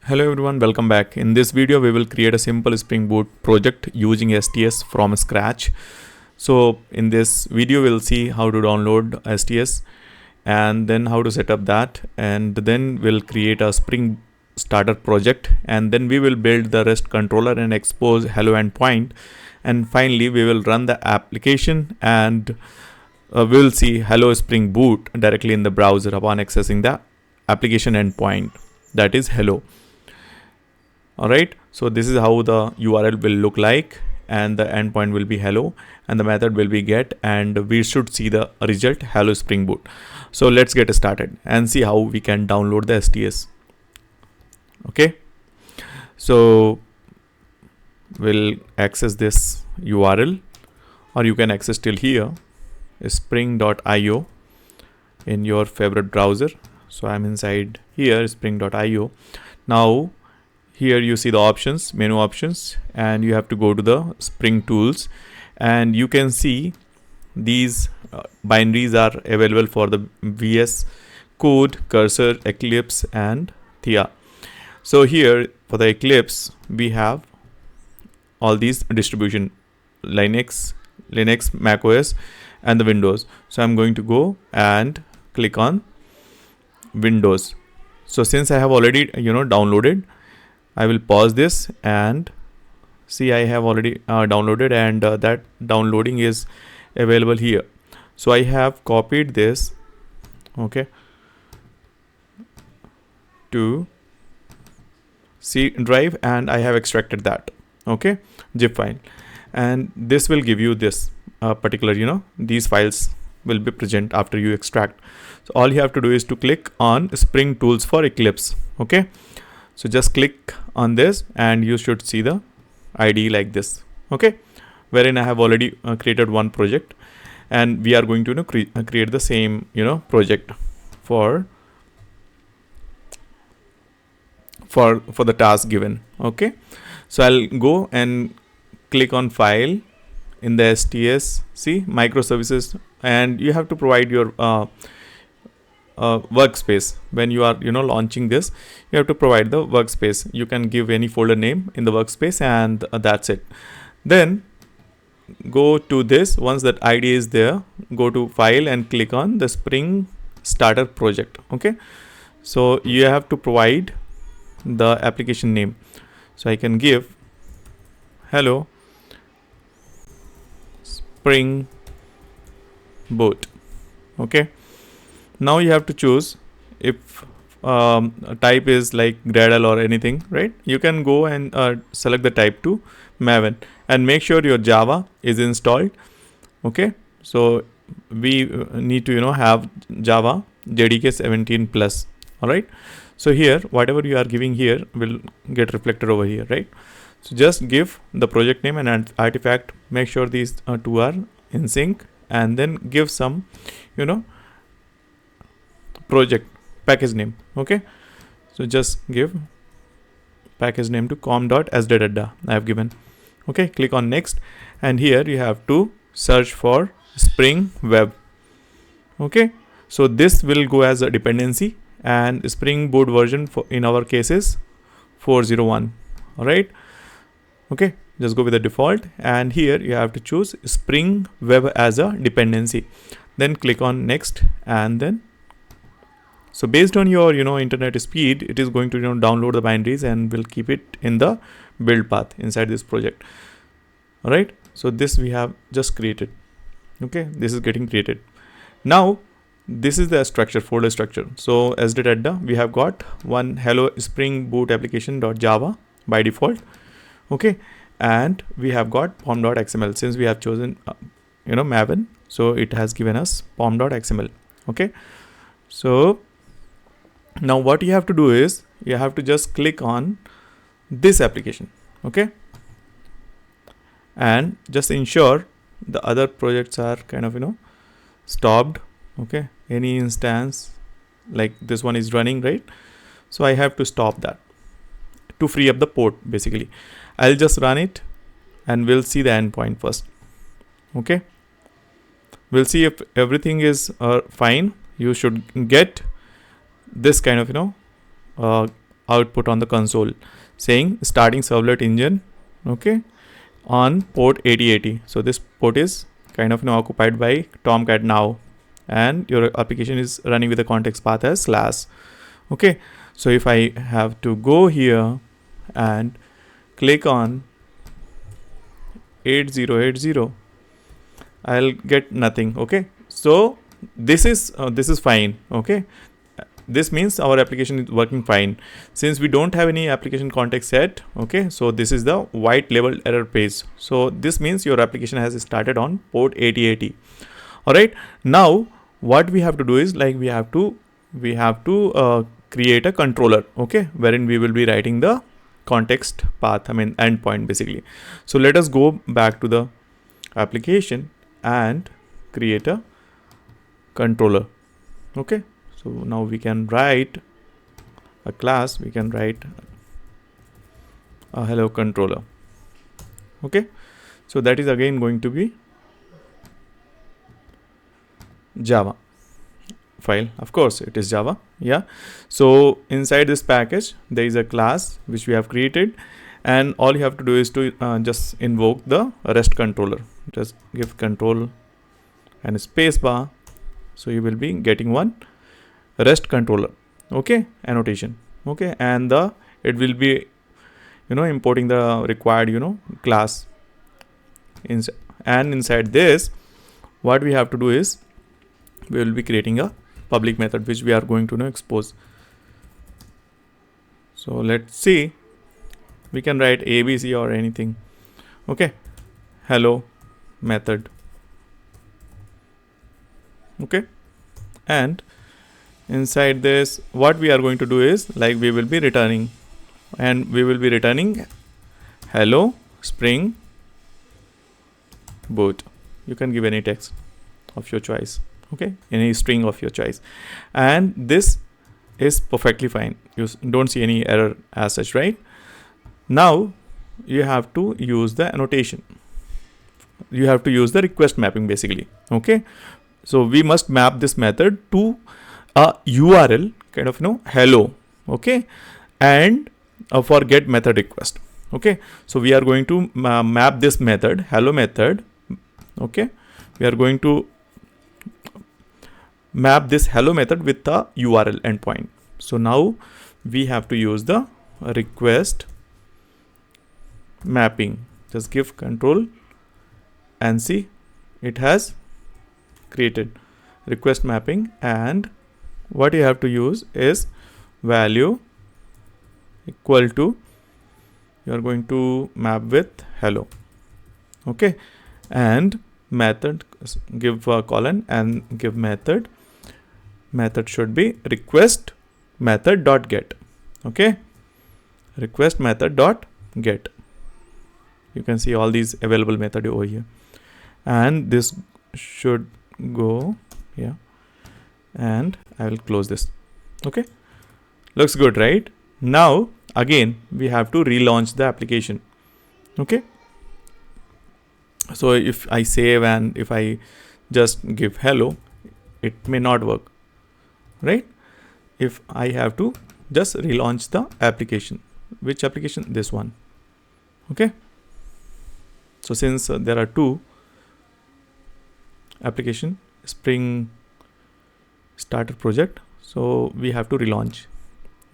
Hello everyone, welcome back. In this video we will create a simple Spring Boot project using STS from scratch. So in this video we'll see how to download STS and then how to set up that, and then we'll create a Spring starter project, and then we will build the REST controller and expose hello endpoint, and finally we will run the application and we'll see hello Spring Boot directly in the browser upon accessing the application endpoint, that is hello. Alright, so this is how the URL will look like, and the endpoint will be hello and the method will be get, and we should see the result hello Spring Boot. So let's get started and see how we can download the STS. Okay, so we'll access this URL, or you can access till here spring.io in your favorite browser. So I'm inside here spring.io. Now here you see the options, menu options, and you have to go to the Spring tools, and you can see these binaries are available for the VS Code, Cursor, Eclipse, and Thea. So here for the Eclipse we have all these distribution: Linux, macOS, and the Windows. So I'm going to go and click on Windows. So since I have already downloaded, I will pause this and see I have already downloaded, and that downloading is available here. So I have copied this, okay, to C drive, and I have extracted that, okay, zip file, and this will give you this particular, these files will be present after you extract. So all you have to do is to click on Spring tools for Eclipse, okay. So just click on this and you should see the IDE like this, okay, wherein I have already created one project, and we are going to create the same project for the task given, okay. So I'll go and click on file in the STS, see microservices, and you have to provide your workspace. When you are launching this, you have to provide the workspace. You can give any folder name in the workspace, and that's it. Then go to this. Once that ID is there, go to file and click on the Spring starter project, okay. So you have to provide the application name. So I can give hello Spring Boot, okay. Now you have to choose if type is like Gradle or anything, right? You can go and select the type to Maven, and make sure your Java is installed, okay. So we need to have Java JDK 17 plus. All right, so here whatever you are giving here will get reflected over here, right? So just give the project name and an artifact, make sure these two are in sync, and then give some project package name, okay. So just give package name to com.sdet. I have given, okay. Click on next, and here you have to search for Spring Web, okay. So this will go as a dependency, and Spring Boot version for in our case is 401. All right, okay, just go with the default, and here you have to choose Spring Web as a dependency, then click on next, and then so based on your internet speed, it is going to download the binaries and will keep it in the build path inside this project. All right, so this we have just created, okay. This is getting created. Now this is the structure, folder structure. So SDET, we have got one hello Spring Boot application.java by default, okay, and we have got pom.xml. Since we have chosen Maven, so it has given us pom.xml, okay. So now what you have to do is you have to just click on this application, okay, and just ensure the other projects are kind of stopped, okay. Any instance like this one is running, right? So I have to stop that to free up the port. Basically I'll just run it and we'll see the endpoint first, okay. We'll see if everything is fine. You should get this kind of output on the console saying starting servlet engine, okay, on port 8080. So this port is kind of occupied by Tomcat now, and your application is running with the context path as /. Okay, so if I have to go here and click on 8080, I'll get nothing. Okay, so this is fine. Okay, this means our application is working fine since we don't have any application context yet. Okay, so this is the white labeled error page. So this means your application has started on port 8080. All right, now what we have to do is like we have to create a controller, okay, wherein we will be writing the context path, endpoint basically. So let us go back to the application and create a controller. Okay, so now we can write a class, we can write a hello controller. Okay, so that is again going to be Java file. Of course it is Java. Yeah, so inside this package there is a class which we have created, and all you have to do is to just invoke the REST controller. Just give control and space bar, so you will be getting one REST controller, okay, annotation. Okay, and it will be importing the required class and inside this what we have to do is we will be creating a public method which we are going to expose. So let's see, we can write ABC or anything. Okay, hello method. Okay, and inside this what we are going to do is like we will be returning hello Spring Boot. You can give any text of your choice, okay, any string of your choice, and this is perfectly fine. You don't see any error as such, right? Now you have to use the annotation, you have to use the request mapping basically. Okay, so we must map this method to a URL kind of hello, okay, and for get method request. Okay, so we are going to map this method hello method. Okay, we are going to map this hello method with the URL endpoint. So now we have to use the request mapping. Just give control and see, it has created request mapping, and what you have to use is value equal to, you are going to map with hello. Okay, and method, give a colon and give method should be request method dot get. Okay, request method dot get. You can see all these available method over here, and this should go here, and I will close this. Okay, looks good, right? Now again we have to relaunch the application. Okay, so if I save and if I just give hello, it may not work, right? If I have to just relaunch the application, which application? This one. Okay, so since there are two application Spring starter project, so we have to relaunch.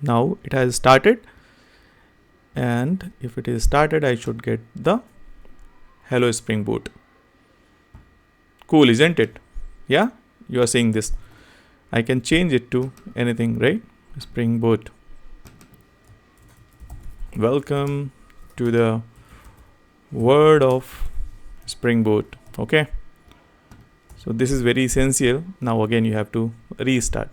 Now it has started, and if it is started I should get the hello Spring Boot. Cool, isn't it? Yeah, you are seeing this. I can change it to anything, right? Spring Boot. Welcome to the world of Spring Boot. Okay, so this is very essential. Now again you have to restart.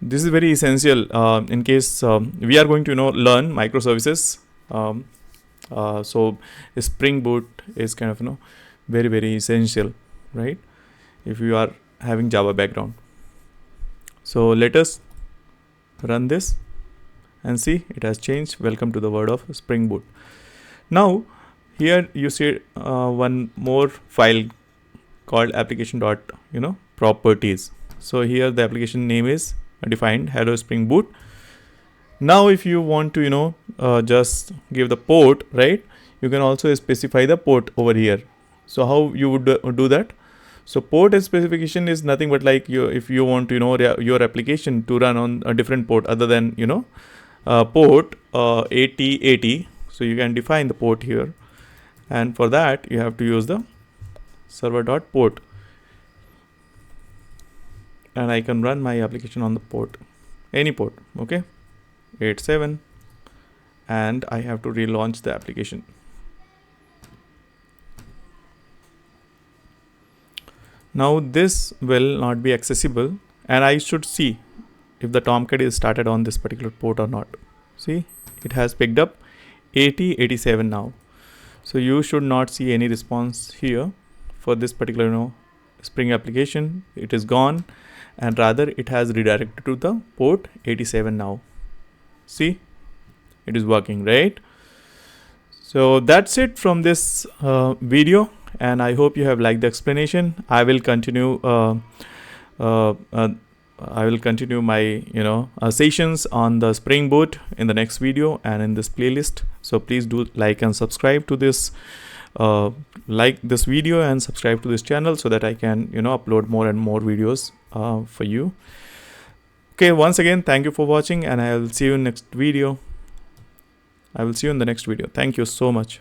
This is very essential in case we are going to learn microservices. So Spring Boot is kind of very, very essential, right, if you are having Java background. So let us run this and see, it has changed. Welcome to the world of Spring Boot. Now here you see one more file called application dot properties. So here the application name is defined, hello Spring Boot. Now if you want to just give the port, right, you can also specify the port over here. So how you would do that? So port specification is nothing but like if you want to your application to run on a different port other than port 8080. So you can define the port here, and for that you have to use the server.port, and I can run my application on the port, any port, okay, 87, and I have to relaunch the application. Now this will not be accessible, and I should see if the Tomcat is started on this particular port or not. See, it has picked up 8087 now. So you should not see any response here for this particular Spring application. It is gone, and rather it has redirected to the port 87 now. See, it is working, right? So that's it from this video, and I hope you have liked the explanation. I will continue my sessions on the Spring Boot in the next video and in this playlist. So please do like and subscribe to this like this video and subscribe to this channel so that I can upload more and more videos for you. Okay, once again, thank you for watching, and I will see you in the next video. Thank you so much.